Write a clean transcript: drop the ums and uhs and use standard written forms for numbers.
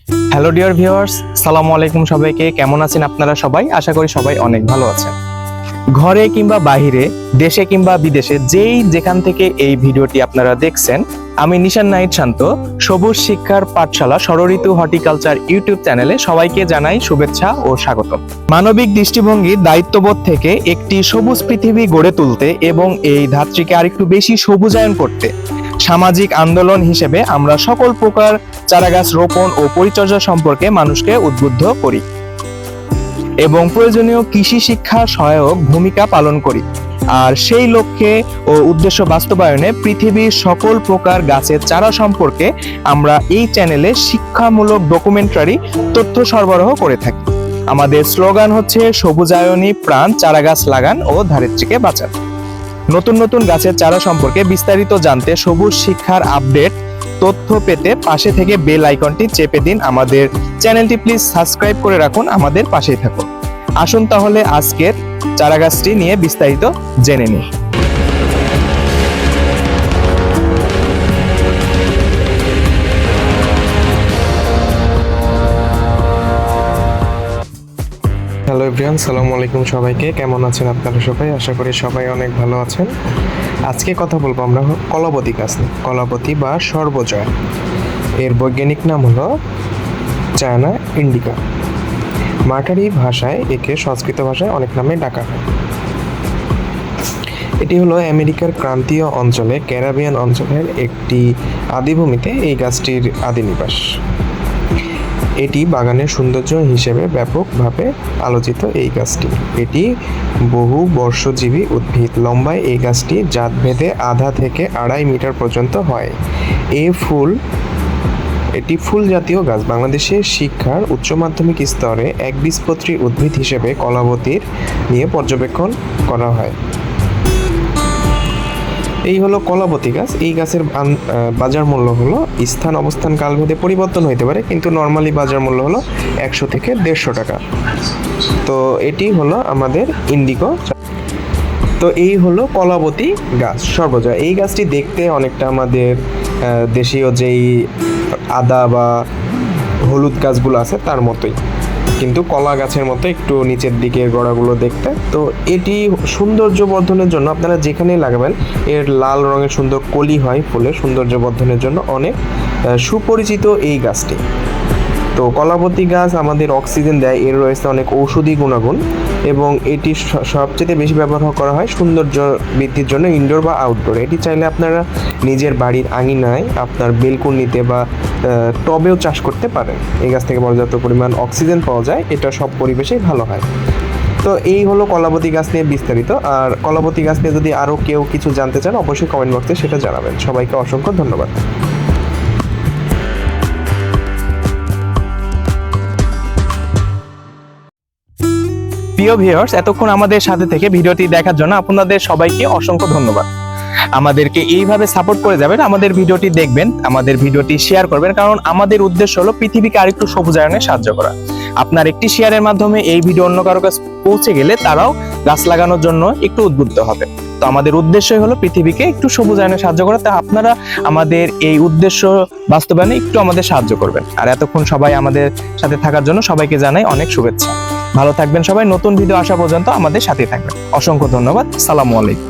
Hello dear viewers, সালামু আলাইকুম সবাইকে। কেমন আছেন আপনারা সবাই? আশা করি সবাই অনেক ভালো আছেন। ঘরে কিংবা বাহিরে, দেশে কিংবা বিদেশে, যেখান থেকে এই ভিডিওটি আপনারা দেখছেন, আমি নিশান নাহিদ শান্ত, সবুজ শিক্ষার পাঠশালা ষড়ঋতু হর্টিকালচার ইউটিউব চ্যানেলে সবাইকে জানাই শুভেচ্ছা ও স্বাগত। মানবিক দৃষ্টিভঙ্গি, দায়িত্ববোধ থেকে একটি সবুজ পৃথিবী গড়ে তুলতে এবং এই ধাত্রীকে আরেকটু বেশি সবুজায়ন করতে সামাজিক আন্দোলন হিসেবে আমরা সকল প্রকার চারাগাছ রোপণ ও পরিচর্যা সম্পর্কে মানুষকে উদ্বুদ্ধ করি এবং প্রয়োজনীয় কৃষি শিক্ষা সহায়ক ভূমিকা পালন করি। আর সেই লক্ষ্যে ও উদ্দেশ্য বাস্তবায়নে পৃথিবীর সকল প্রকার গাছের চারা সম্পর্কে আমরা এই চ্যানেলে শিক্ষামূলক ডকুমেন্টারি তথ্য সরবরাহ করে থাকি। আমাদের স্লোগান হচ্ছে সবুজায়নী প্রাণ, চারাগাছ লাগান ও ধারিত্রীকে বাঁচান। নতুন নতুন গাছের চারা সম্পর্কে বিস্তারিত জানতে, সবুজ শিক্ষার আপডেট তথ্য পেতে পাশে থেকে বেল আইকনটি চেপে দিন। আমাদের চ্যানেলটি প্লিজ সাবস্ক্রাইব করে রাখুন, আমাদের পাশেই থাকুন। আসুন তাহলে আজকের চারাগাছটি নিয়ে বিস্তারিত জেনে নিই। হ্যালো এভরিওয়ান, সালামু আলাইকুম সবাইকে। কেমন আছেন আপনারা সবাই? আশা করি সবাই অনেক ভালো আছেন। আজকে কথা বলবো আমরা কলাবতী গাছ নিয়ে। কলাবতী বা সর্বজয়া, এর বৈজ্ঞানিক নাম হলো চায়না ইন্ডিকা। মাটারি ভাষায় একে সংস্কৃত ভাষায় অনেক নামে ডাকা হয়। এটি হলো আমেরিকার ক্রান্তীয় অঞ্চলে, ক্যারিবিয়ান অঞ্চলের একটি আদিভূমিতে এই গাছটির আদি নিবাস। এটি বাগানের সৌন্দর্য হিসেবে ব্যাপকভাবে আলোচিত। এই গাছটি এটি বহু বর্ষজীবী উদ্ভিদ। লম্বায় এই গাছটি জাতভেদে আধা থেকে 2.5 মিটার পর্যন্ত হয়। এটি ফুল জাতীয় গাছ। বাংলাদেশের শিক্ষার উচ্চ মাধ্যমিক স্তরে একবীজপত্রী উদ্ভিদ হিসেবে কলাবতীর নিয়ে পর্যবেক্ষণ করা হয়। এই হলো কলাবতী গাছ। এই গাছের বাজার মূল্য হলো স্থান অবস্থান কালভেদে পরিবর্তন হতে পারে, কিন্তু নর্মালি বাজার মূল্য হলো 100 থেকে 150 টাকা। তো এটি হলো আমাদের ইন্ডিকো। তো এই হলো কলাবতী গাছ সর্বজয়া। এই গাছটি দেখতে অনেকটা আমাদের দেশীয় যেই আদা বা হলুদ গাছগুলো আছে তার মতোই, কিন্তু কলা গাছের মতো একটু নিচের দিকে গোড়াগুলো দেখতে। তো এটি সৌন্দর্য বর্ধনের জন্য আপনারা যেখানেই লাগাবেন, এর লাল রঙের সুন্দর কলি হয় ফুলে, সৌন্দর্য বর্ধনের জন্য অনেক সুপরিচিত এই গাছটি। তো কলাবতী গাছ আমাদের অক্সিজেন দেয়, এর রয়েছে অনেক ঔষধি গুণাগুণ এবং এটি সবচেয়ে বেশি ব্যবহার করা হয় সৌন্দর্য বৃদ্ধির জন্য, ইনডোর বা আউটডোর। এটি চাইলে আপনারা নিজের বাড়ির আঙিনায়, আপনার বেলকুনিতে বা টবেও চাষ করতে পারেন। এই গাছ থেকে পর্যাপ্ত পরিমাণ অক্সিজেন পাওয়া যায়, এটা সব পরিবেশেই ভালো হয়। তো এই হলো কলাবতী গাছ নিয়ে বিস্তারিত। আর কলাবতী গাছ নিয়ে যদি আরও কেউ কিছু জানতে চান, অবশ্যই কমেন্ট বক্সে সেটা জানাবেন। সবাইকে অসংখ্য ধন্যবাদ। প্রিয় ভিউয়ার্স, এতক্ষণ আমাদের সাথে থেকে ভিডিওটি দেখার জন্য আপনাদের সবাইকে অসংখ্য ধন্যবাদ। আমাদেরকে এইভাবে সাপোর্ট করে যাবেন, আমাদের ভিডিওটি দেখবেন, আমাদের ভিডিওটি শেয়ার করবেন, কারণ আমাদের উদ্দেশ্য হলো পৃথিবীকে আরেকটু সবুজায়নে সাহায্য করা। আপনার একটি শেয়ারের মাধ্যমে এই ভিডিও অন্য কারো কাছে পৌঁছে গেলে তারাও গাছ লাগানোর জন্য একটু উদ্বুদ্ধ হবে। তো আমাদের উদ্দেশ্যই হলো পৃথিবীকে একটু সবুজায়নে সাহায্য করা। তা আপনারা আমাদের এই উদ্দেশ্য বাস্তবায়নে একটু আমাদের সাহায্য করবেন। আর এতক্ষণ সবাই আমাদের সাথে থাকার জন্য সবাইকে জানাই অনেক শুভেচ্ছা। ভালো থাকবেন সবাই। নতুন ভিডিও আসা পর্যন্ত আমাদের সাথে থাকবেন। অসংখ্য ধন্যবাদ। সালামু আলাইকুম।